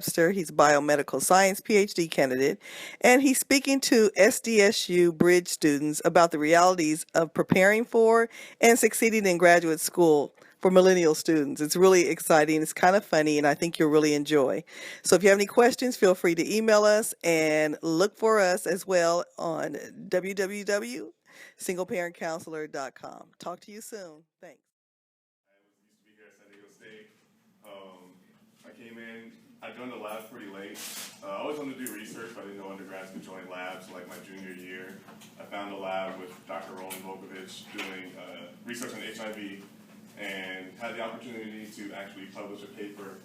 Webster. He's a biomedical science PhD candidate, and he's speaking to SDSU Bridge students about the realities of preparing for and succeeding in graduate school for millennial students. It's really exciting. It's kind of funny, and I think you'll really enjoy. So if you have any questions, feel free to email us and look for us as well on www.singleparentcounselor.com. Talk to you soon. Thanks. I used to be here at San Diego State. I came in, I joined the labs pretty late. I always wanted to do research, but I didn't know undergrads could join labs. So like my junior year, I found a lab with Dr. Roland Volkovich doing research on HIV and had the opportunity to actually publish a paper.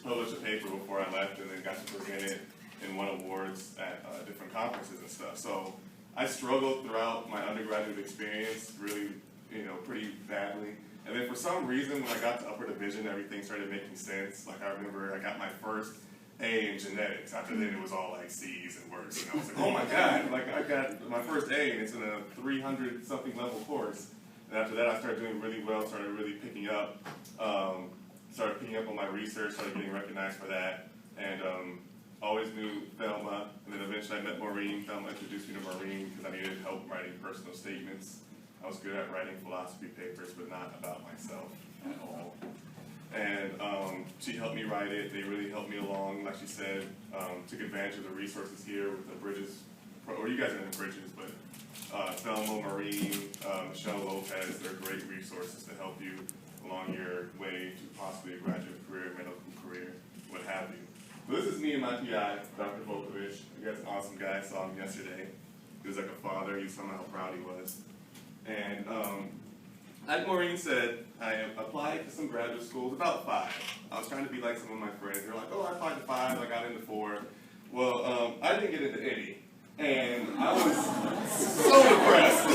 Before I left, and then got to present it and won awards at different conferences and stuff. So I struggled throughout my undergraduate experience, really, pretty badly. And then for some reason, when I got to upper division, everything started making sense. Like I remember I got my first A in genetics. After then, it was all like C's and worse. And I was like, oh my God, like I got my first A, and it's in a 300-something level course. And after that, I started doing really well, started really picking up. Started picking up on my research, started getting recognized for that, and always knew Thelma, and then eventually I met Maureen. Thelma introduced me to Maureen because I needed help writing personal statements. I was good at writing philosophy papers, but not about myself at all. And she helped me write it. They really helped me along, like she said, took advantage of the resources here with the Bridges, or you guys are in the Bridges, but Thelma, Maureen, Michelle Lopez, they're great resources to help you along your way to possibly a graduate career, medical career, what have you. So this is me and my PI, Dr. Volkovich. You guys are an awesome guy. I saw him yesterday. He was like a father. You saw how proud he was. And like Maureen said, I applied to some graduate schools, about 5. I was trying to be like some of my friends. They were like, oh, I applied to 5, I got into 4. Well, I didn't get into any. And I was so depressed.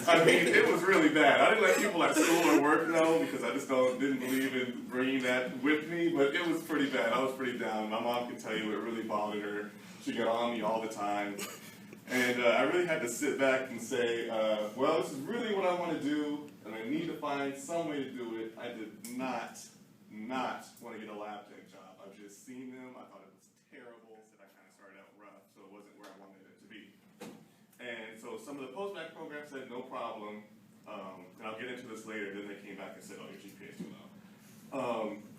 I mean, it was really bad. I didn't let people at school or work know because I just didn't believe in bringing that with me, but it was pretty bad. I was pretty down. My mom can tell you it really bothered her. She got on me all the time. And I really had to sit back and say, well, this is really what I want to do, and I need to find some way to do it. I did not want to get a lab tech job. I've just seen them. I thought it was terrible. I kind of started out rough, so it wasn't where I wanted it to be. And so some of the post-bac programs said, no problem, and I'll get into this later. Then they came back and said, oh, your GPA is too low.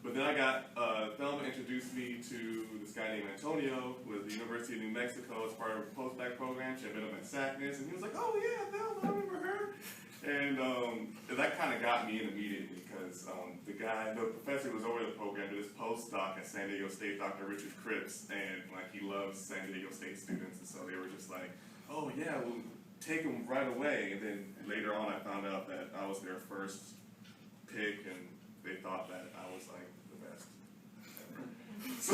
But then I got, Thelma introduced me to this guy named Antonio, who was at the University of New Mexico as part of a post-bac program. She had been up at SACNAS, and he was like, oh yeah, Thelma, I remember her. And that kind of got me in immediately because the professor who was over the program did his postdoc at San Diego State, Dr. Richard Cripps, and like he loves San Diego State students, and so they were just like, oh yeah, we'll take them right away. And then later on I found out that I was their first pick, and they thought that I was like the best ever. So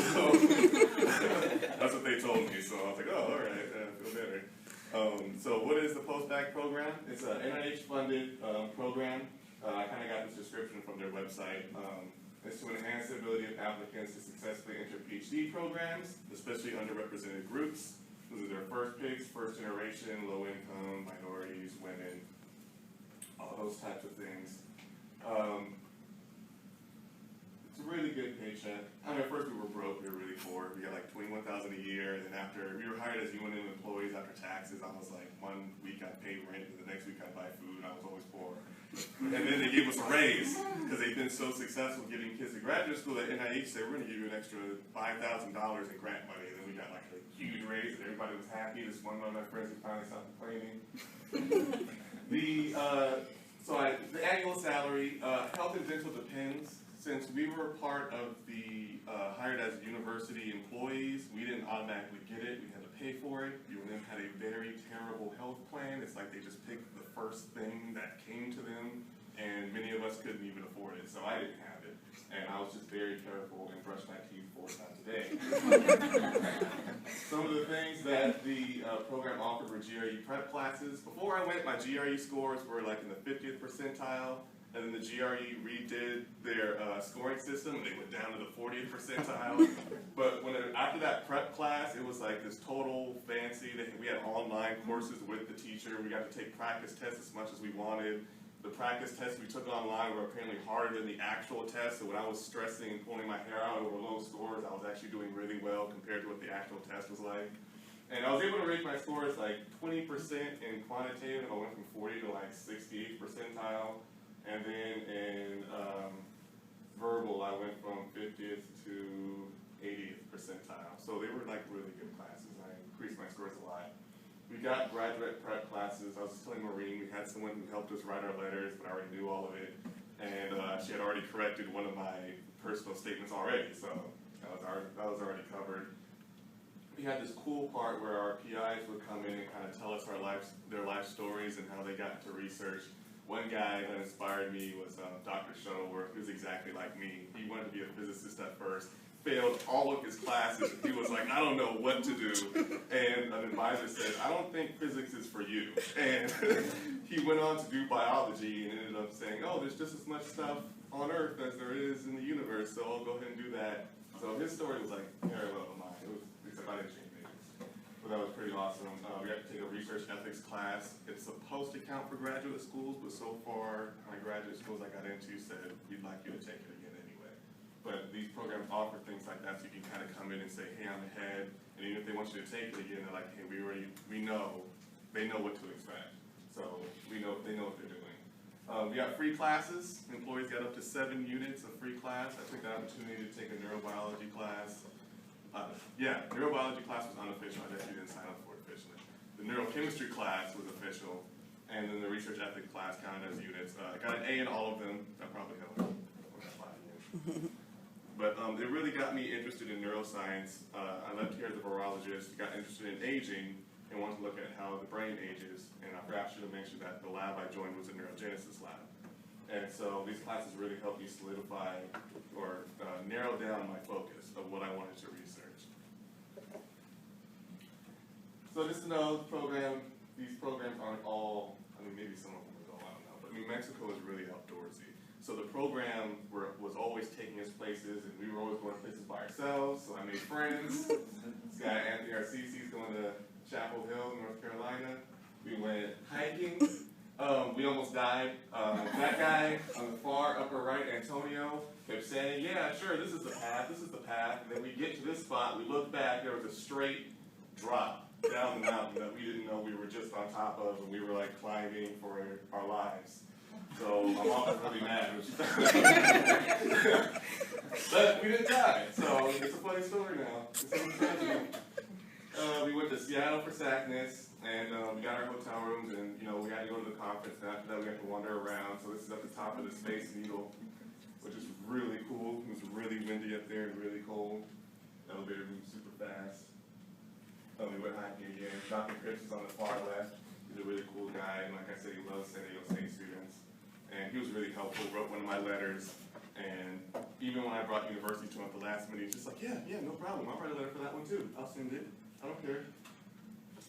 that's what they told me, so I was like, oh, all right, I feel better. So what is the post-bac program? It's an NIH-funded program. I kind of got this description from their website. It's to enhance the ability of applicants to successfully enter PhD programs, especially underrepresented groups. Those are their first picks, first generation, low income, minorities, women, all those types of things. It's a really good paycheck. I mean, at first we were broke, we were really poor. We got like $21,000 a year, and then after we were hired as UNM employees after taxes, I was like, 1 week I paid rent, and the next week I'd buy food, and I was always poor. And then they gave us a raise because they've been so successful getting kids to graduate school at NIH. Said we're going to give you an extra $5,000 in grant money, and then we got like a huge raise, and everybody was happy. This one of my friends who finally stopped complaining. The annual salary, health and dental depends. Since we were part of the hired as university employees, we didn't automatically get it. We had to pay for it. UNM had a very terrible health plan. It's like they just picked the first thing that came to them, and many of us couldn't even afford it. So I didn't have it, and I was just very careful and brushed my teeth 4 times a day. Some of the things that the program offered were GRE prep classes. Before I went, my GRE scores were like in the 50th percentile. And then the GRE redid their scoring system, and they went down to the 40th percentile. But after that prep class, it was like this total fancy. We had online courses with the teacher. We got to take practice tests as much as we wanted. The practice tests we took online were apparently harder than the actual test, so when I was stressing and pulling my hair out over low scores, I was actually doing really well compared to what the actual test was like. And I was able to rate my scores like 20% in quantitative. I went from 40 to like 68th percentile. And then in verbal, I went from 50th to 80th percentile. So they were like really good classes. I increased my scores a lot. We got graduate prep classes. I was just telling Maureen, we had someone who helped us write our letters, but I already knew all of it. And she had already corrected one of my personal statements already, so that was already covered. We had this cool part where our PIs would come in and kind of tell us their life stories and how they got into research. One guy that inspired me was Dr. Shuttleworth, who's exactly like me. He wanted to be a physicist at first, failed all of his classes. He was like, I don't know what to do. And an advisor said, I don't think physics is for you. And he went on to do biology and ended up saying, oh, there's just as much stuff on Earth as there is in the universe, so I'll go ahead and do that. So his story was like parallel to mine. It was, except I didn't change majors. But that was pretty awesome. We got to take a research ethics class. It's supposed to count for graduate schools, but so far, my graduate schools I got into said, we'd like you to take it again anyway. But these programs offer things like that, so you can kind of come in and say, hey, I'm ahead. And even if they want you to take it again, they're like, hey, we know, they know what to expect. So they know what they're doing. We got free classes. Employees got up to 7 units of free class. I took the opportunity to take a neurobiology class. Neurobiology class was unofficial. I actually didn't sign up for it officially. The neurochemistry class was official, and then the research ethics class counted as units. I got an A in all of them. That probably helped. But it really got me interested in neuroscience. I left here as a virologist, got interested in aging, and wanted to look at how the brain ages. And I perhaps should have mentioned that the lab I joined was a neurogenesis lab. And so these classes really helped me solidify or narrow down my focus of what I wanted to research. So just to know, these programs aren't all, I mean, maybe some of them are all, I don't know, but New Mexico is really outdoorsy. So the program was always taking us places, and we were always going places by ourselves, so I made friends. This guy, Anthony Arcisi, is going to Chapel Hill, North Carolina. We went hiking. We almost died. That guy on the far upper right, Antonio, kept saying, yeah, sure, this is the path, this is the path. And then we get to this spot, we look back, there was a straight drop down the mountain that we didn't know we were just on top of, and we were like climbing for our lives. So my mom was really mad when she found out. But we didn't die, so it's a funny story now. We went to Seattle for SACNAS, and we got our hotel rooms, and we had to go to the conference, and after that we got to wander around. So this is at the top of the Space Needle, which is really cool. It was really windy up there and really cold. The elevator moved super fast. We went hiking again. Dr. Cripps is on the far left. He's a really cool guy, and like I said, he loves San Diego State students. And he was really helpful, wrote one of my letters, and even when I brought university to him at the last minute, he's just like, yeah, no problem. I'll write a letter for that one too. I'll send it. I don't care.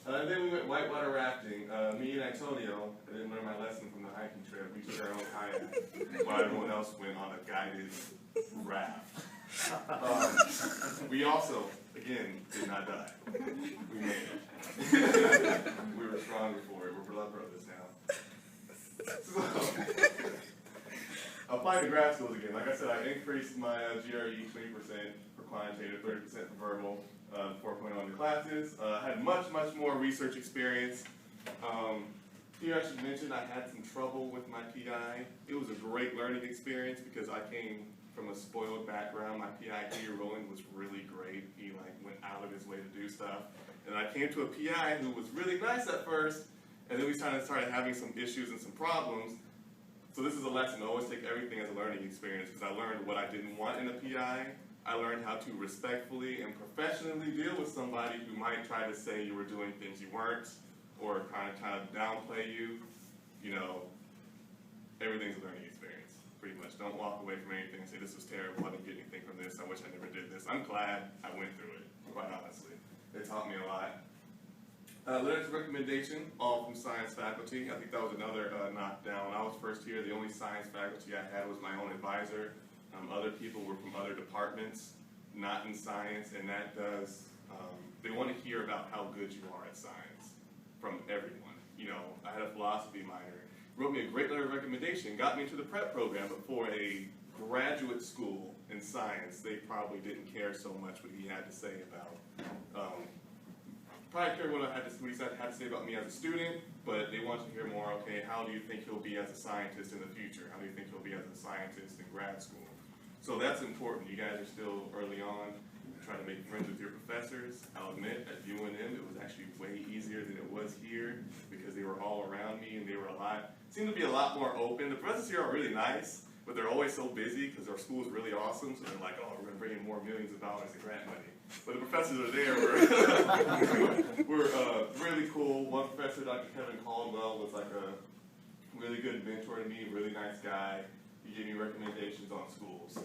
And then we went whitewater rafting. Me and Antonio, I didn't learn my lesson from the hiking trip. We took our own kayak, while everyone else went on a guided raft. We also, again, did not die. We made it. We were strong before it. We're blood brothers now. So, applying to grad schools again. Like I said, I increased my GRE 20% for quantitative, 30% for verbal, 4.0 in the classes. I had much more research experience. Here I should mention I had some trouble with my PI. It was a great learning experience because I came from a spoiled background. My PI here, Roland, was really great. He went out of his way to do stuff. And I came to a PI who was really nice at first, and then we started having some issues and some problems. So this is a lesson. Always take everything as a learning experience, because I learned what I didn't want in a PI. I learned how to respectfully and professionally deal with somebody who might try to say you were doing things you weren't, or kind of downplay you. Everything's a learning experience, pretty much. Don't walk away from anything and say, this was terrible, I didn't get anything from this, I wish I never did this. I'm glad I went through it, quite honestly. It taught me a lot. Letters of recommendation, all from science faculty. I think that was another knockdown. When I was first here, the only science faculty I had was my own advisor. Other people were from other departments, not in science, and that does, they want to hear about how good you are at science from everyone. I had a philosophy minor, wrote me a great letter of recommendation, got me into the prep program, but for a graduate school in science, they probably didn't care so much what he had to say about, probably cared what he had to say about me as a student, but they wanted to hear more, okay, how do you think he'll be as a scientist in the future? How do you think he'll be as a scientist in grad school? So that's important. You guys are still early on, trying to make friends with your professors. I'll admit, at UNM, it was actually way easier than it was here because they were all around me and they were seemed to be a lot more open. The professors here are really nice, but they're always so busy because our school is really awesome, so they're like, oh, we're going to bring in more millions of dollars in grant money. But the professors are there were really cool. One professor, Dr. Kevin Caldwell, was like a really good mentor to me, really nice guy. He gave me recommendations on schools.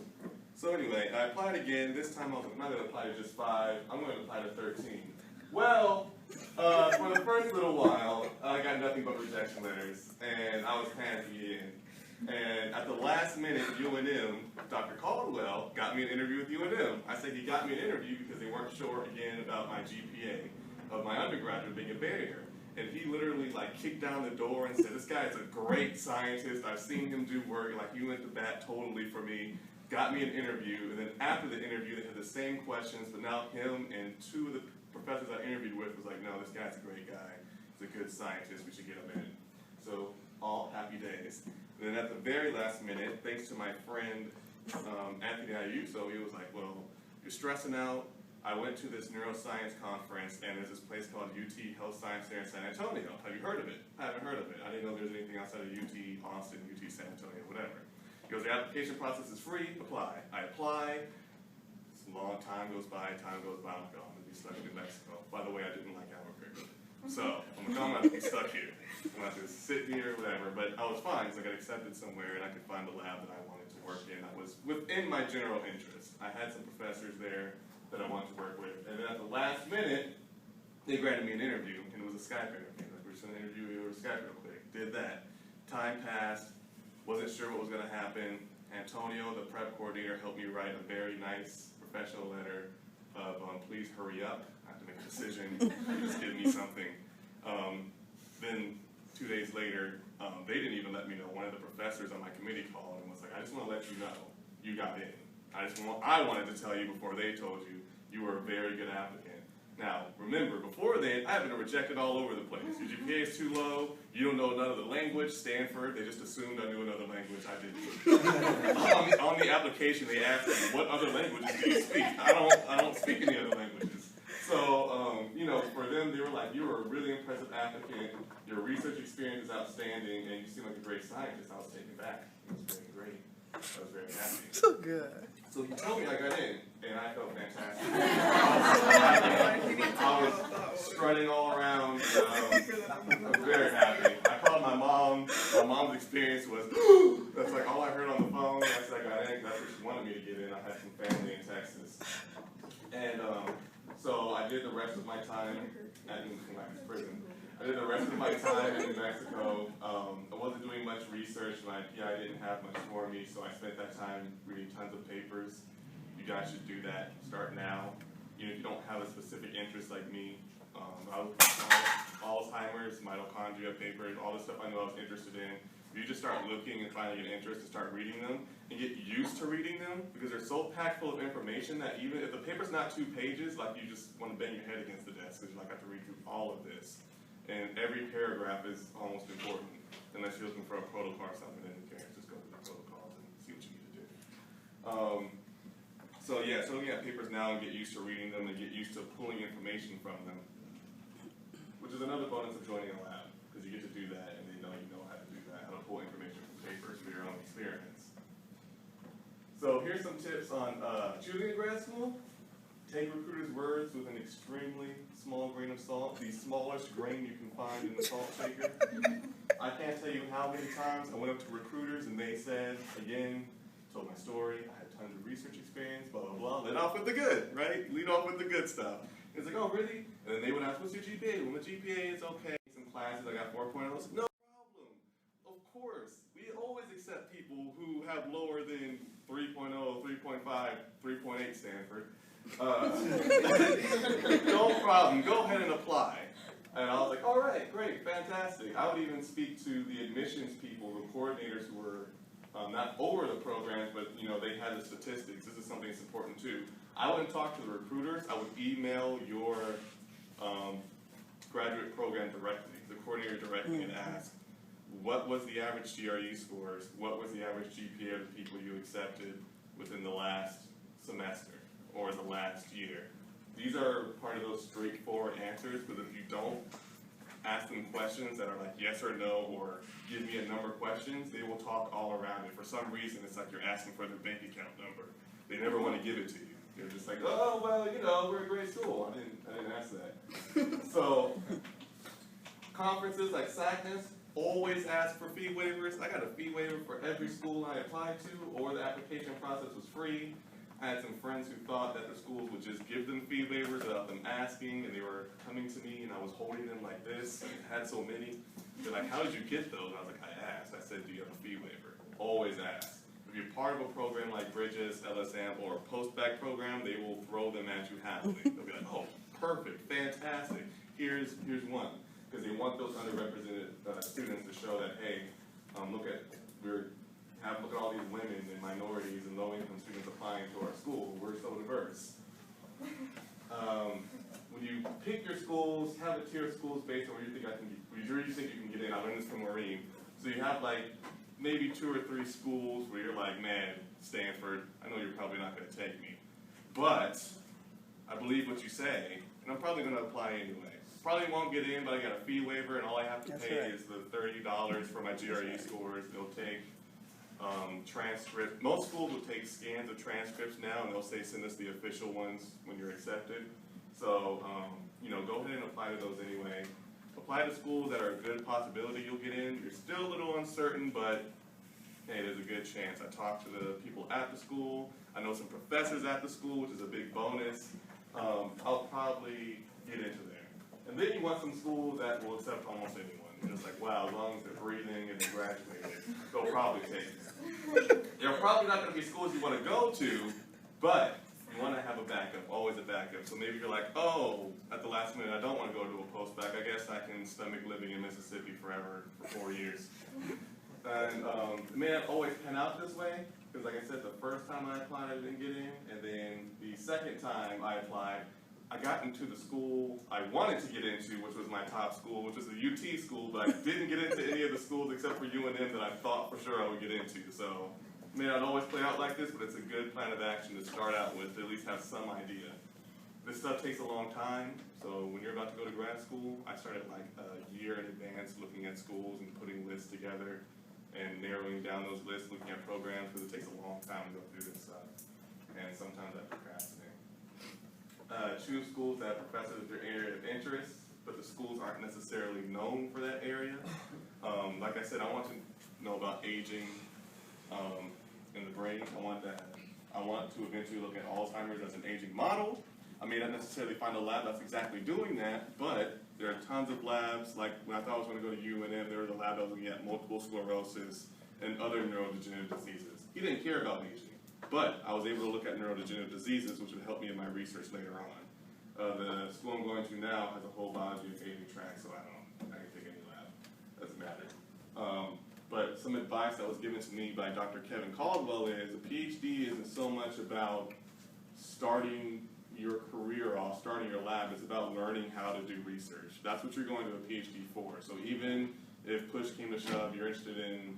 So anyway, I applied again. This time I was like, I'm not going to apply to just 5. I'm going to apply to 13. Well, for the first little while, I got nothing but rejection letters, and I was panicking. And at the last minute, UNM, Dr. Caldwell got me an interview with UNM. I said he got me an interview because they weren't sure again about my GPA of my undergraduate being a barrier. And he literally kicked down the door and said, this guy is a great scientist. I've seen him do work. He went to bat totally for me. Got me an interview. And then after the interview, they had the same questions, but now him and 2 of the professors I interviewed with was like, no, this guy's a great guy. He's a good scientist. We should get him in. So all happy days. And then at the very last minute, thanks to my friend Anthony Ayuso, he was like, well, you're stressing out. I went to this neuroscience conference, and there's this place called UTHSCSA there in San Antonio. Have you heard of it? I haven't heard of it. I didn't know there was anything outside of UT Austin, UT San Antonio, whatever. He goes, the application process is free, apply. I apply. A long time goes by, I'm like, oh, I'm going to be stuck in New Mexico. By the way, I didn't like Albuquerque. So I'm like, oh, I'm going to be stuck here. I'm going to have to sit here, whatever. But I was fine because I got accepted somewhere and I could find a lab that I wanted to work in. That was within my general interest. I had some professors there that I wanted to work with. And then at the last minute, they granted me an interview, and it was a Skype interview. We're just going to interview you over Skype real quick. Did that. Time passed. Wasn't sure what was going to happen. Antonio, the prep coordinator, helped me write a very nice professional letter of please hurry up. I have to make a decision. Just give me something. Then 2 days later, they didn't even let me know. One of the professors on my committee called and was like, I just want to let you know you got in. I wanted to tell you before they told you you were a very good applicant. Now, remember, before then, I've been rejected all over the place. Your GPA is too low, you don't know another language, Stanford, they just assumed I knew another language, I didn't. on the application, they asked me, what other languages do you speak? I don't speak any other languages. So, for them, they were like, you were a really impressive applicant, your research experience is outstanding, and you seem like a great scientist. I was taken back. It was very great. I was very happy. So good. So he told me I got in, and I felt fantastic. I was strutting all around. I was very happy. I called my mom. My mom's experience was, that's like all I heard on the phone. I said I got in. That's what she wanted me to get in. I had some family in Texas. And so I did the rest of my time, I didn't come back to prison. I did the rest of my time in New Mexico. I wasn't doing much research. My PI didn't have much for me, so I spent that time reading tons of papers. You guys should do that. Start now. If you don't have a specific interest like me, Alzheimer's, mitochondrial papers, all the stuff I know I was interested in. If you just start looking and finding an interest and start reading them and get used to reading them, because they're so packed full of information that even if the paper's not 2 pages, you just want to bang your head against the desk because you have to read through all of this. And every paragraph is almost important, unless you're looking for a protocol or something, then who cares? Just go through the protocols and see what you need to do. So looking at papers now and get used to reading them and get used to pulling information from them, which is another bonus of joining a lab, because you get to do that and they know you know how to do that, how to pull information from papers for your own experiments. So here's some tips on choosing a grad school. Take recruiters' words with an extremely small grain of salt, the smallest grain you can find in the salt shaker. I can't tell you how many times I went up to recruiters and they said, again, told my story, I had tons of research experience, blah, blah, blah. Lead off with the good, right? Lead off with the good stuff. It's like, oh, really? And then they would ask, what's your GPA? Well, my GPA is okay. Some classes, I got 4.0. No problem. Of course. We always accept people who have lower than 3.0, 3.5, 3.8 Stanford. No problem. Go ahead and apply. And I was like, all right, great, fantastic. I would even speak to the admissions people, the coordinators who were not over the programs, but they had the statistics. This is something that's important too. I wouldn't talk to the recruiters. I would email your graduate program directly, the coordinator directly, and ask, what was the average GRE scores? What was the average GPA of the people you accepted within the last semester or the last year? These are part of those straightforward answers, but if you don't ask them questions that are like yes or no or give me a number questions, they will talk all around it. For some reason, it's like you're asking for their bank account number. They never want to give it to you. They're just like, oh, well, we're a great school. I didn't ask that. So conferences like SACNAS, always ask for fee waivers. I got a fee waiver for every school I applied to, or the application process was free. I had some friends who thought that the schools would just give them fee waivers without them asking, and they were coming to me, and I was holding them like this. I had so many. They're like, how did you get those? And I was like, I asked. I said, do you have a fee waiver? Always ask. If you're part of a program like Bridges, LSM, or a post-bac program, they will throw them at you happily. They'll be like, oh, perfect, fantastic. Here's one. Because they want those underrepresented students to show that, hey, look at all these women and minorities and low-income students applying to our school. We're so diverse. When you pick your schools, have a tier of schools based on where you think you can get in. I learned this from Maureen. So you have like maybe 2 or 3 schools where you're like, man, Stanford, I know you're probably not going to take me, but I believe what you say, and I'm probably going to apply anyway. Probably won't get in, but I got a fee waiver, and all I have to pay is the $30 for my GRE scores. They'll take transcript. Most schools will take scans of transcripts now, and they'll say send us the official ones when you're accepted. So, go ahead and apply to those anyway. Apply to schools that are a good possibility you'll get in. You're still a little uncertain, but hey, there's a good chance. I talked to the people at the school. I know some professors at the school, which is a big bonus. I'll probably get into there. And then you want some schools that will accept almost anyone. You're just like, wow, as long as they're breathing and they're graduating, they'll probably take it. They're probably not going to be schools you want to go to, but you want to have a backup, always a backup. So maybe you're like, oh, at the last minute, I don't want to go to a post-bac. I guess I can stomach living in Mississippi forever for 4 years. And it may not always pan out this way, because like I said, the first time I applied, I didn't get in, and then the second time I applied, I got into the school I wanted to get into, which was my top school, which was the UT school, but I didn't get into any of the schools except for UNM that I thought for sure I would get into. So it may not always play out like this, but it's a good plan of action to start out with, to at least have some idea. This stuff takes a long time, so when you're about to go to grad school, I started like a year in advance looking at schools and putting lists together and narrowing down those lists, looking at programs, because it takes a long time to go through this stuff. And sometimes I procrastinate. Choose schools that have professors in their area of interest, but the schools aren't necessarily known for that area. Like I said, I want to know about aging in the brain. I want to eventually look at Alzheimer's as an aging model. I may not necessarily find a lab that's exactly doing that, but there are tons of labs. Like when I thought I was going to go to UNM, there was a lab that was looking at multiple sclerosis and other neurodegenerative diseases. He didn't care about aging. But I was able to look at neurodegenerative diseases, which would help me in my research later on. The school I'm going to now has a whole biology and aging track, so I can take any lab. Doesn't matter. But some advice that was given to me by Dr. Kevin Caldwell is a PhD isn't so much about starting your career off, starting your lab. It's about learning how to do research. That's what you're going to a PhD for. So even if push came to shove, you're interested in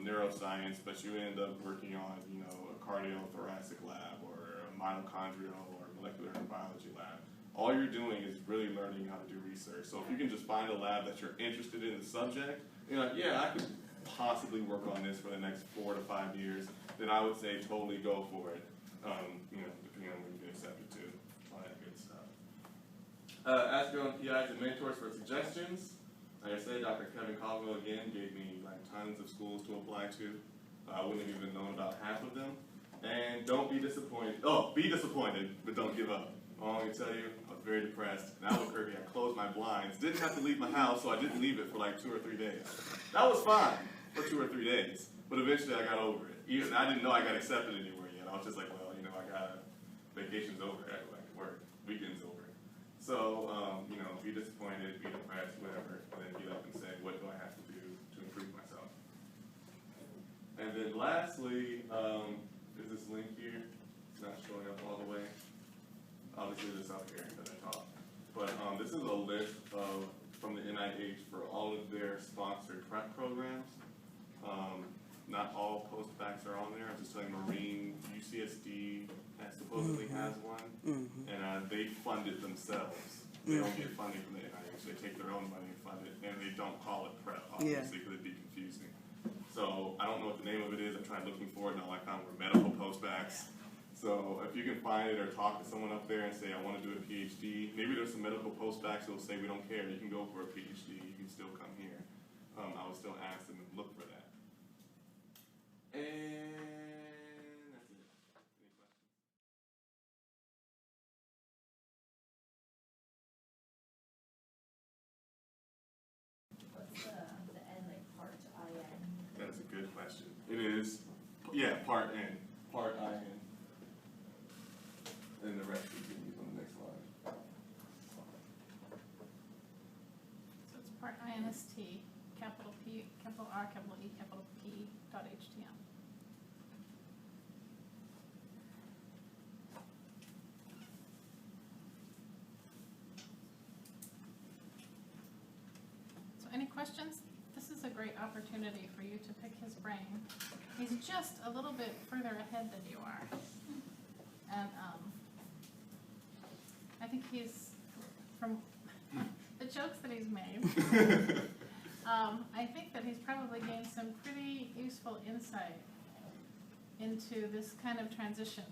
neuroscience, but you end up working on, a cardiothoracic lab or a mitochondrial or molecular biology lab. All you're doing is really learning how to do research. So if you can just find a lab that you're interested in the subject, you're like, yeah, I could possibly work on this for the next 4 to 5 years, then I would say totally go for it. Depending on where you get accepted to, all that good stuff. Ask your own PIs and mentors for suggestions. Like I said, Dr. Kevin Caldwell again gave me tons of schools to apply to. I wouldn't have even known about half of them. And don't be disappointed. Oh, be disappointed, but don't give up. All I can tell you, I was very depressed. In Albuquerque, I closed my blinds. Didn't have to leave my house, so I didn't leave it for 2 or 3 days. That was fine for 2 or 3 days, but eventually I got over it. Even I didn't know I got accepted anywhere yet. I was just like, well, I got vacation's over. I can work. Weekend's over. So, you know, be disappointed, be depressed, whatever, and then get up and say, what do I have to do to improve myself? And then lastly, is this link here? It's not showing up all the way. Obviously this up here at the top. But this is a list of, from the NIH for all of their sponsored prep programs. Not all postbacks are on there. I'm just telling Maureen, UCSD supposedly has one, and they fund it themselves. They don't get funding from the NIH. They take their own money and fund it, and they don't call it prep, obviously, because it'd be confusing. So I don't know what the name of it is. I'm trying looking for it, and all I found were medical postbacks. So if you can find it or talk to someone up there and say, I want to do a PhD, maybe there's some medical postbacks who will say, we don't care, you can go for a PhD, you can still come here. I would still ask them to look for that. And that's it. Any questions? What's the N, like part IN? That is a good question. It is, yeah, part N, part IN. And the rest we can use on the next slide. So it's part INST, capital P, capital R, capital E, capital P, dot HTML. So any questions? This is a great opportunity for you to pick his brain. He's just a little bit further ahead than you are. And I think he's, from the jokes that he's made, I think that he's probably gained some pretty useful insight into this kind of transition.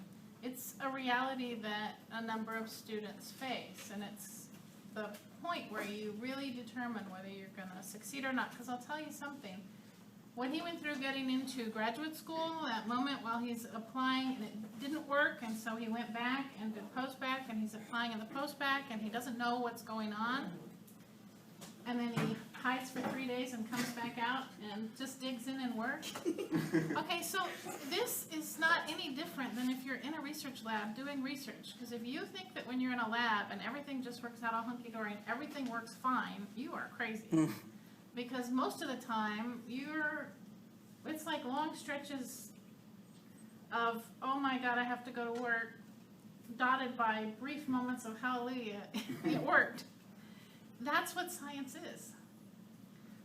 It's a reality that a number of students face, and it's the point where you really determine whether you're going to succeed or not. Because I'll tell you something, when he went through getting into graduate school, that moment while he's applying and it didn't work, and so he went back and did post-bac, and he's applying in the post-bac, and he doesn't know what's going on, and then he hides for 3 days and comes back out and just digs in and works. Okay, so this is not any different than if you're in a research lab doing research, because if you think that when you're in a lab and everything just works out all hunky-dory and everything works fine, you are crazy. Because most of the time, it's like long stretches of, oh my God, I have to go to work, dotted by brief moments of hallelujah, it worked. That's what science is.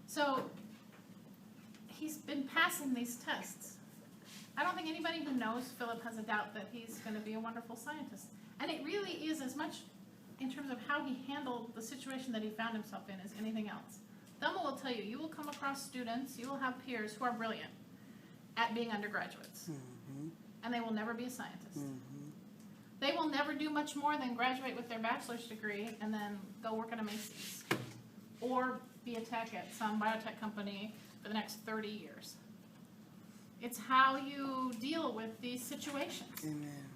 So he's been passing these tests. I don't think anybody who knows Philip has a doubt that he's going to be a wonderful scientist. And it really is as much in terms of how he handled the situation that he found himself in as anything else. Thelma will tell you, you will come across students, you will have peers who are brilliant at being undergraduates. And they will never be a scientist. They will never do much more than graduate with their bachelor's degree and then go work at a Macy's. Or be a tech at some biotech company for the next 30 years. It's how you deal with these situations. Amen.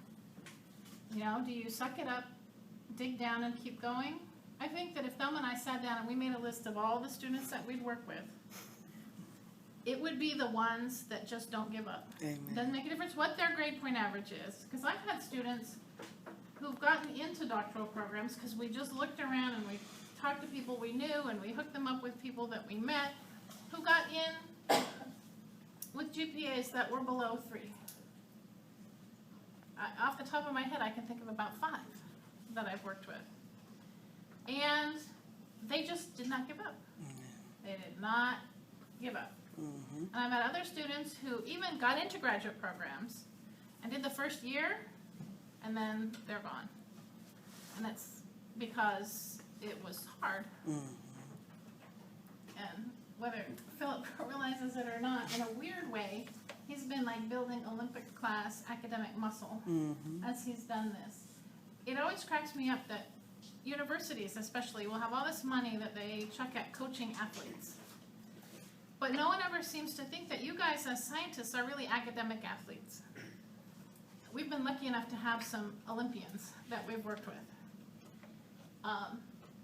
You know, do you suck it up, dig down, and keep going? I think that if Thelma and I sat down and we made a list of all the students that we'd work with, it would be the ones that just don't give up. Amen. It doesn't make a difference what their grade point average is. Because I've had students who've gotten into doctoral programs because we just looked around and we talked to people we knew and we hooked them up with people that we met who got in with GPAs that were below 3. Off the top of my head, I can think of about 5 that I've worked with. And they just did not give up. They did not give up. And I've had other students who even got into graduate programs and did the first year, and then they're gone. And that's because it was hard. And whether Philip realizes it or not, in a weird way, he's been like building Olympic class academic muscle as he's done this. It always cracks me up that universities especially will have all this money that they chuck at coaching athletes. But no one ever seems to think that you guys as scientists are really academic athletes. We've been lucky enough to have some Olympians that we've worked with.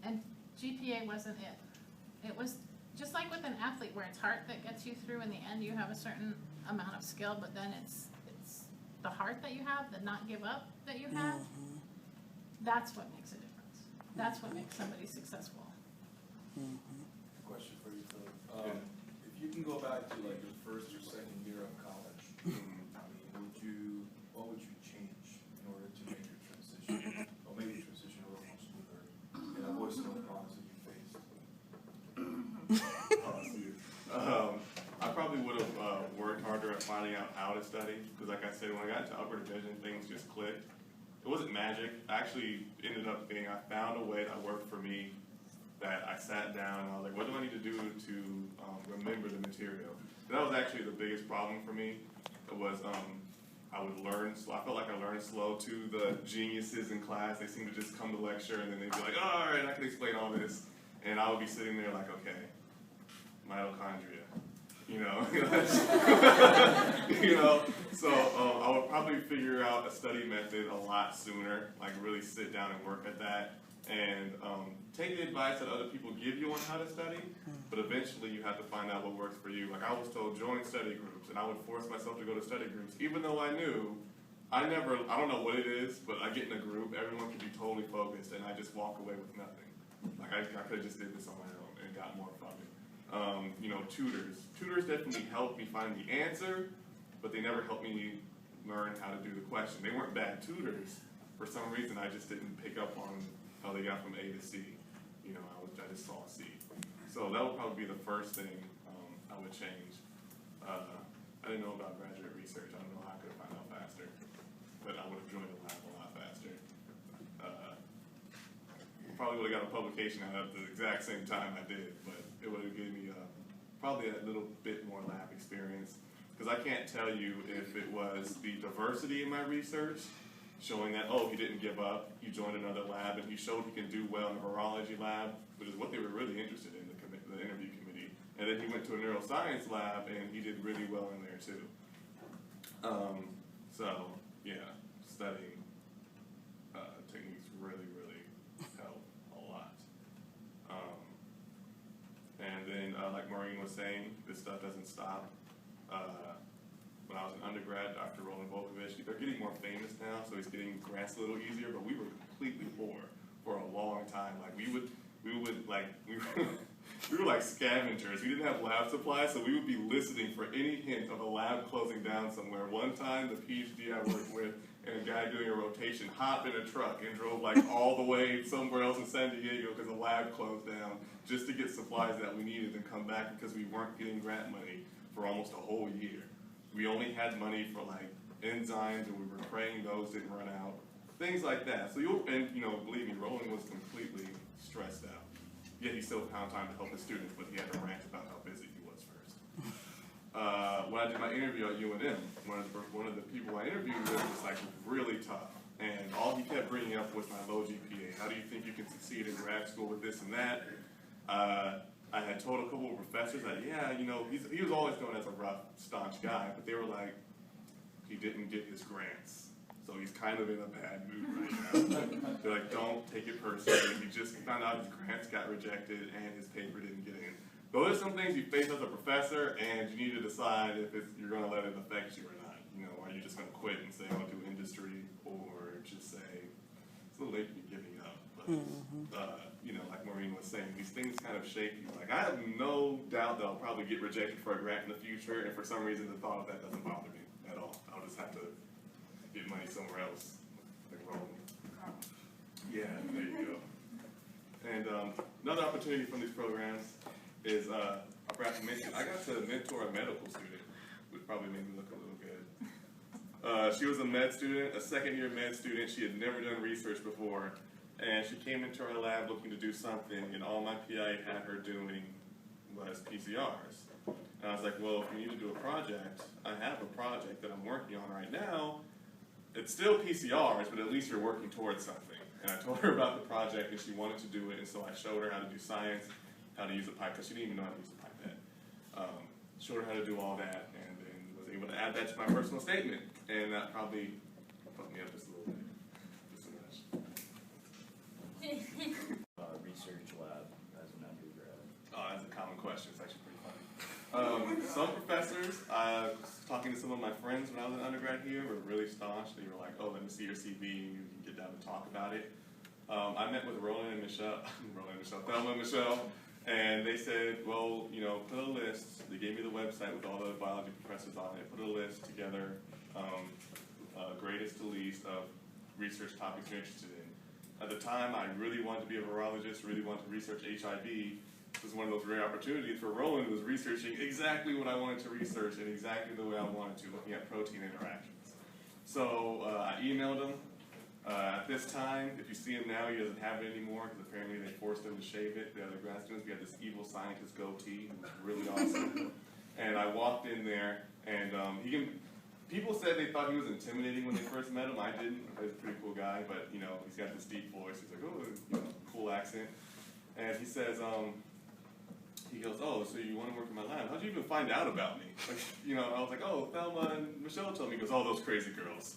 And GPA wasn't it. It was just like with an athlete where it's heart that gets you through. In the end, you have a certain amount of skill, but then it's the heart that you have, the not give up that you have. That's what makes a difference. That's what makes somebody successful. Question for you, Philip. If you can go back to like your first or second year of college, I mean, what would you change in order to make your transition, or make your transition a little more smoother, and avoid some of the problems that you faced? I probably would have worked harder at finding out how to study, because like I said, when I got into upper division, things just clicked. It wasn't magic. I actually ended up being, I found a way that worked for me, that I sat down and I was like, what do I need to do to remember the material? And that was actually the biggest problem for me. It was I would learn slow. I felt like I learned slow to the geniuses in class. They seemed to just come to lecture and then they'd be like, oh, all right, I can explain all this. And I would be sitting there like, okay, mitochondria. You know, so I would probably figure out a study method a lot sooner, like really sit down and work at that, and take the advice that other people give you on how to study, but eventually you have to find out what works for you. Like I was told, join study groups, and I would force myself to go to study groups, even though I knew, I don't know what it is, but I get in a group, everyone can be totally focused, and I just walk away with nothing. Like I could have just did this on my own and got more from it. Tutors. Tutors definitely helped me find the answer, but they never helped me learn how to do the question. They weren't bad tutors. For some reason, I just didn't pick up on how they got from A to C. I just saw C. So that would probably be the first thing I would change. I didn't know about graduate research. I don't know how I could have found out faster, but I would have joined the lab a lot faster. Probably would have got a publication out at the exact same time I did, but it would have given me probably a little bit more lab experience, because I can't tell you if it was the diversity in my research, showing that, oh, he didn't give up, he joined another lab, and he showed he can do well in a virology lab, which is what they were really interested in, the interview committee. And then he went to a neuroscience lab, and he did really well in there too. So, yeah, studying techniques really, really help a lot. And then, like Maureen was saying, this stuff doesn't stop. When I was an undergrad, Dr. Roland Volkovich, they're getting more famous now, so he's getting grants a little easier, but we were completely poor for a long time. Like, we were like scavengers. We didn't have lab supplies, so we would be listening for any hint of a lab closing down somewhere. One time, the PhD I worked with and a guy doing a rotation hopped in a truck and drove like all the way somewhere else in San Diego because the lab closed down just to get supplies that we needed and come back because we weren't getting grant money for almost a whole year. We only had money for like enzymes, and we were praying those didn't run out. Things like that. So believe me, Roland was completely stressed out. Yet he still found time to help his students, but he had to rant about how busy he was first. When I did my interview at UNM, one of the people I interviewed with was like really tough, and all he kept bringing up was my low GPA. How do you think you can succeed in grad school with this and that? I had told a couple of professors that, he was always known as a rough, staunch guy, but they were like, he didn't get his grants, so he's kind of in a bad mood right now. They're like, don't take it personally. He just found out his grants got rejected and his paper didn't get in. Those are some things you face as a professor, and you need to decide if you're going to let it affect you or not. Are you just going to quit and say, I'll do industry, or just say, it's a little late to be giving up. But, like Maureen was saying, these things kind of shape you. Like, I have no doubt that I'll probably get rejected for a grant in the future, and for some reason the thought of that doesn't bother me at all. I'll just have to get money somewhere else, like Roland. Yeah, there you go. And another opportunity from these programs is, I forgot to mention, I got to mentor a medical student, which probably made me look a little good. She was a med student, a second-year med student. She had never done research before. And she came into our lab looking to do something, and all my PI had her doing was PCRs. And I was like, well, if you need to do a project, I have a project that I'm working on right now. It's still PCRs, but at least you're working towards something. And I told her about the project, and she wanted to do it, and so I showed her how to do science, how to use a pipette, because she didn't even know how to use a pipette. Showed her how to do all that, and then was able to add that to my personal statement. And that probably put me up just a little bit. Just a nudge. Research lab as an undergrad? Oh, that's a common question. It's actually pretty funny. Some professors, talking to some of my friends when I was an undergrad here, were really staunch. They were like, oh, let me see your CV, and you can get down and talk about it. I met with Thelma and Michelle, and they said, well, you know, put a list. They gave me the website with all the biology professors on it. Put a list together, greatest to least of research topics you're interested in. At the time, I really wanted to be a virologist, really wanted to research HIV. This was one of those rare opportunities for Roland, who was researching exactly what I wanted to research and exactly the way I wanted to, looking at protein interactions. So I emailed him. At this time, if you see him now, he doesn't have it anymore because apparently they forced him to shave it. The other grad students, we had this evil scientist goatee who was really awesome. And I walked in there, and people said they thought he was intimidating when they first met him. I didn't. He's a pretty cool guy, but you know, he's got this deep voice. He's like, oh, you know, cool accent. And he says, he goes, oh, so you want to work in my lab? How'd you even find out about me? Like, you know, I was like, oh, Thelma and Michelle told me. He goes, oh, those crazy girls.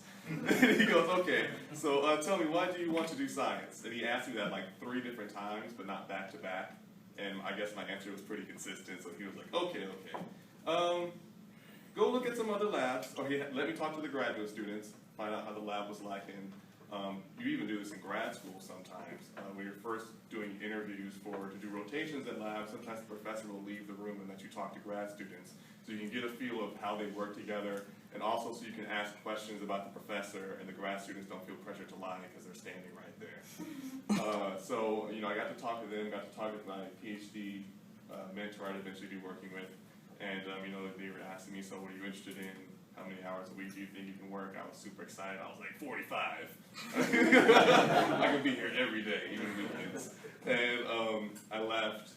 He goes, okay, so tell me, why do you want to do science? And he asked me that like 3 different times, but not back to back. And I guess my answer was pretty consistent, so he was like, okay. Go look at some other labs, or let me talk to the graduate students, find out how the lab was like. And you even do this in grad school sometimes. When you're first doing interviews to do rotations at labs, sometimes the professor will leave the room and let you talk to grad students. So you can get a feel of how they work together, and also so you can ask questions about the professor, and the grad students don't feel pressure to lie because they're standing right there. So, you know, I got to talk to them, got to talk with my PhD mentor I'd eventually be working with, and, you know, they were asking me, so what are you interested in? How many hours a week do you think you can work? I was super excited. I was like, 45. I could be here every day, even weekends. And I left.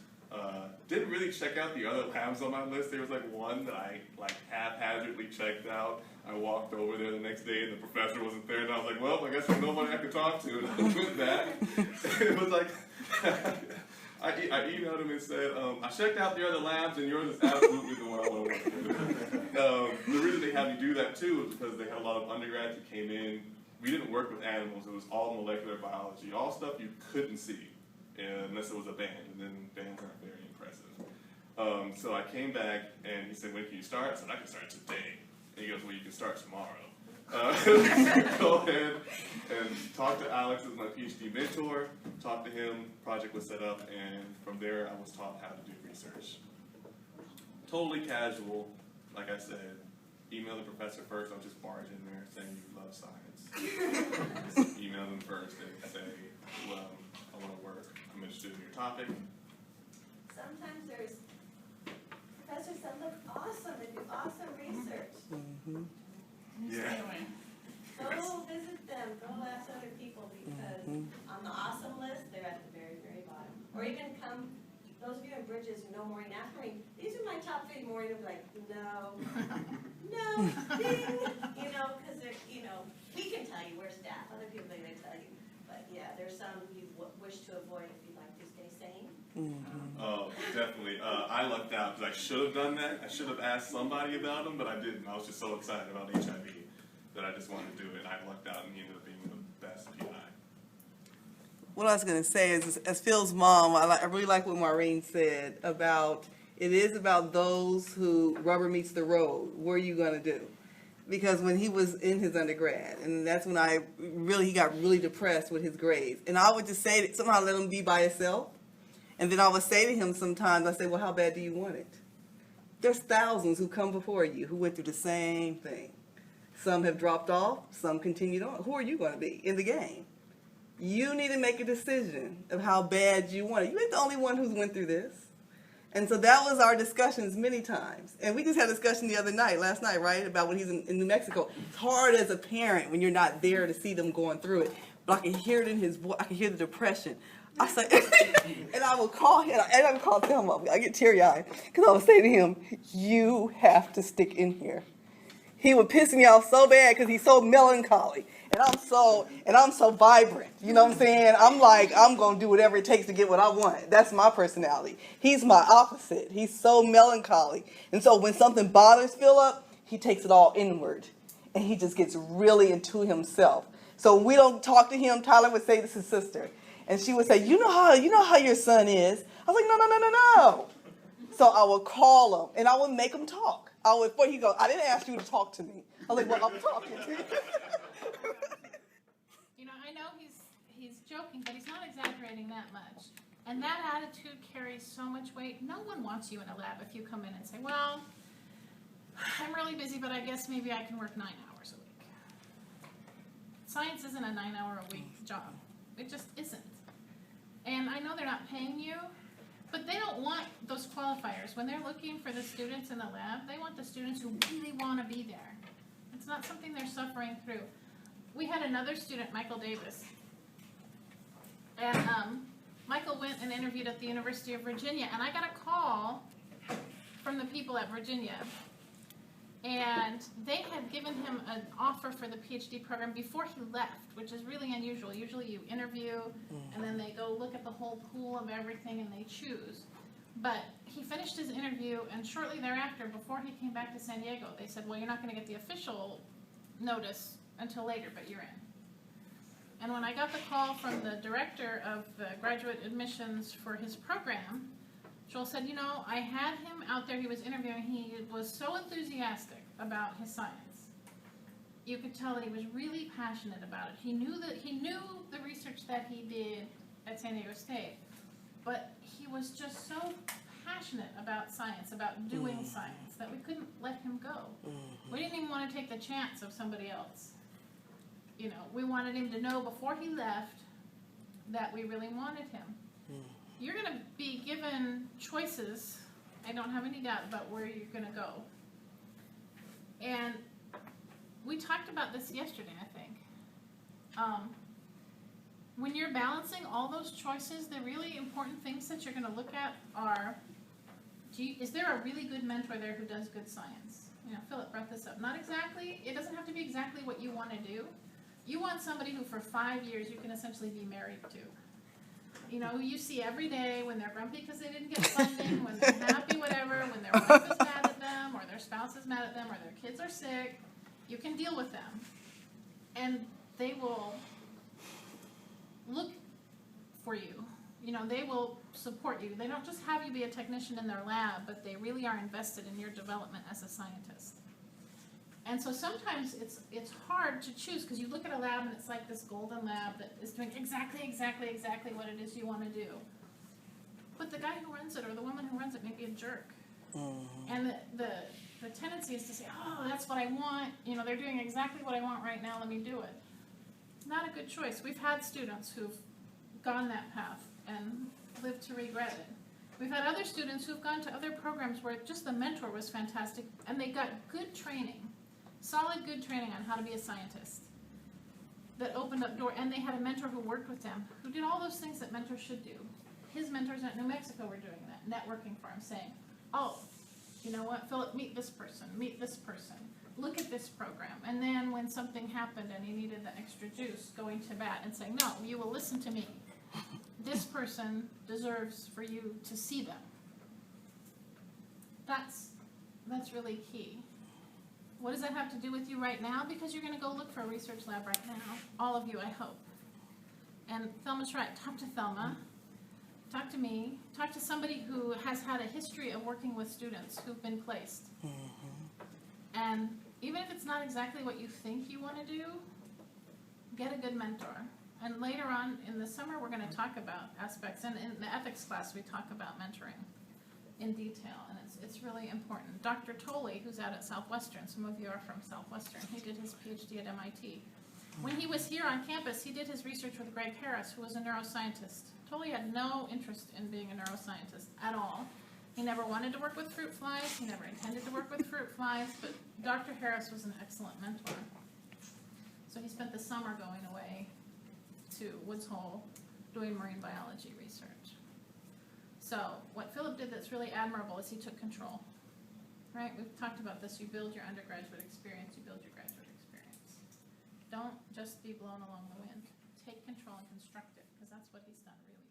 Didn't really check out the other labs on my list. There was like one that I like haphazardly checked out. I walked over there the next day and the professor wasn't there, and I was like, well, I guess there's nobody I could talk to. And I went back. It was like, I emailed him and said, I checked out the other labs and yours is absolutely the one I want to work with. The reason they had me do that too is because they had a lot of undergrads who came in. We didn't work with animals. It was all molecular biology, all stuff you couldn't see unless it was a band, and then bands aren't very impressive. So I came back, and he said, when can you start? I said, I can start today. And he goes, well, you can start tomorrow. Go ahead and talk to Alex as my PhD mentor, talk to him, project was set up, and from there I was taught how to do research. Totally casual, like I said. Email the professor first, I'll just barge in there saying you love science. Just email them first and say, well, I want to work, I'm interested in your topic. Sometimes there's professors that look awesome and do awesome research. Mm-hmm. Yeah. Go visit them, go ask other people, because on the awesome list, they're at the very, very bottom. Or even come, those of you in Bridges who know Maureen, ask Maureen, these are my top 3. Maureen will be like, no, ding, you know, because they're, you know, we can tell you, we're staff, other people they tell you. But yeah, there's some you wish to avoid if you'd like to stay sane. Oh, definitely. I lucked out because I should have done that. I should have asked somebody about them, but I didn't. I was just so excited about HIV that I just wanted to do it. And I lucked out, and he ended up being the best PI. What I was going to say is, as Phil's mom, I really like what Maureen said about, it is about those who rubber meets the road. What are you going to do? Because when he was in his undergrad, and that's when he got really depressed with his grades. And I would just say, that somehow let him be by himself. And then I would say to him sometimes, I say, well, how bad do you want it? There's thousands who come before you who went through the same thing. Some have dropped off, some continued on. Who are you going to be in the game? You need to make a decision of how bad you want it. You ain't the only one who's went through this. And so that was our discussions many times. And we just had a discussion last night, right, about when he's in New Mexico. It's hard as a parent when you're not there to see them going through it. But I can hear it in his voice. I can hear the depression. I say, and I would call him, and I would call Thelma. I get teary-eyed because I would say to him, you have to stick in here. He would piss me off so bad because he's so melancholy. And I'm so vibrant. You know what I'm saying? I'm like, I'm going to do whatever it takes to get what I want. That's my personality. He's my opposite. He's so melancholy. And so when something bothers Philip, he takes it all inward. And he just gets really into himself. So when we don't talk to him, Tyler would say this to his sister. And she would say, you know how your son is. I was like, no. So I would call him, and I would make him talk. Before he goes, I didn't ask you to talk to me. I was like, well, I'm talking to you. You know, I know he's joking, but he's that much. And that attitude carries so much weight. No one wants you in a lab if you come in and say, well, I'm really busy, but I guess maybe I can work 9 hours a week. Science isn't a 9-hour-a-week job. It just isn't. And I know they're not paying you, but they don't want those qualifiers. When they're looking for the students in the lab, they want the students who really want to be there. It's not something they're suffering through. We had another student, Michael Davis, and Michael went and interviewed at the University of Virginia, and I got a call from the people at Virginia, and they had given him an offer for the PhD program before he left, which is really unusual. Usually you interview, and then they go look at the whole pool of everything and they choose. But he finished his interview, and shortly thereafter, before he came back to San Diego, they said, well, you're not going to get the official notice until later, but you're in. And when I got the call from the director of the graduate admissions for his program, Joel said, you know, I had him out there, he was interviewing, he was so enthusiastic about his science. You could tell that he was really passionate about it. He knew the research that he did at San Diego State, but he was just so passionate about science, about doing science, that we couldn't let him go. We didn't even want to take the chance of somebody else. You know, we wanted him to know before he left that we really wanted him. You're going to be given choices, I don't have any doubt about where you're going to go. And we talked about this yesterday, I think. When you're balancing all those choices, the really important things that you're going to look at are, is there a really good mentor there who does good science? You know, Philip brought this up. Not exactly, it doesn't have to be exactly what you want to do. You want somebody who for 5 years you can essentially be married to. You know, who you see every day when they're grumpy because they didn't get funding, when they're happy, whatever, when their wife is mad at them, or their spouse is mad at them, or their kids are sick. You can deal with them. And they will look for you. You know, they will support you. They don't just have you be a technician in their lab, but they really are invested in your development as a scientist. And so sometimes it's hard to choose because you look at a lab and it's like this golden lab that is doing exactly what it is you want to do. But the guy who runs it or the woman who runs it may be a jerk. And the tendency is to say, oh, that's what I want. You know, they're doing exactly what I want right now. Let me do it. Not a good choice. We've had students who've gone that path and lived to regret it. We've had other students who've gone to other programs where just the mentor was fantastic and they got good training. Solid, good training on how to be a scientist that opened up door, and they had a mentor who worked with them, who did all those things that mentors should do. His mentors at New Mexico were doing that, networking for him, saying, oh, you know what, Philip, meet this person, look at this program. And then when something happened and he needed the extra juice, going to bat and saying, no, you will listen to me. This person deserves for you to see them. That's really key. What does that have to do with you right now? Because you're going to go look for a research lab right now. All of you, I hope. And Thelma's right. Talk to Thelma. Talk to me. Talk to somebody who has had a history of working with students who've been placed. And even if it's not exactly what you think you want to do, get a good mentor. And later on in the summer, we're going to talk about aspects. And in the ethics class, we talk about mentoring in detail, and it's really important. Dr. Tolley, who's out at Southwestern, some of you are from Southwestern, he did his PhD at MIT. When he was here on campus, he did his research with Greg Harris, who was a neuroscientist. Tolley had no interest in being a neuroscientist at all. He never wanted to work with fruit flies, he never intended to work with fruit flies, but Dr. Harris was an excellent mentor. So he spent the summer going away to Woods Hole doing marine biology research. So what Philip did that's really admirable is he took control, right? We've talked about this. You build your undergraduate experience, you build your graduate experience. Don't just be blown along the wind. Take control and construct it, because that's what he's done really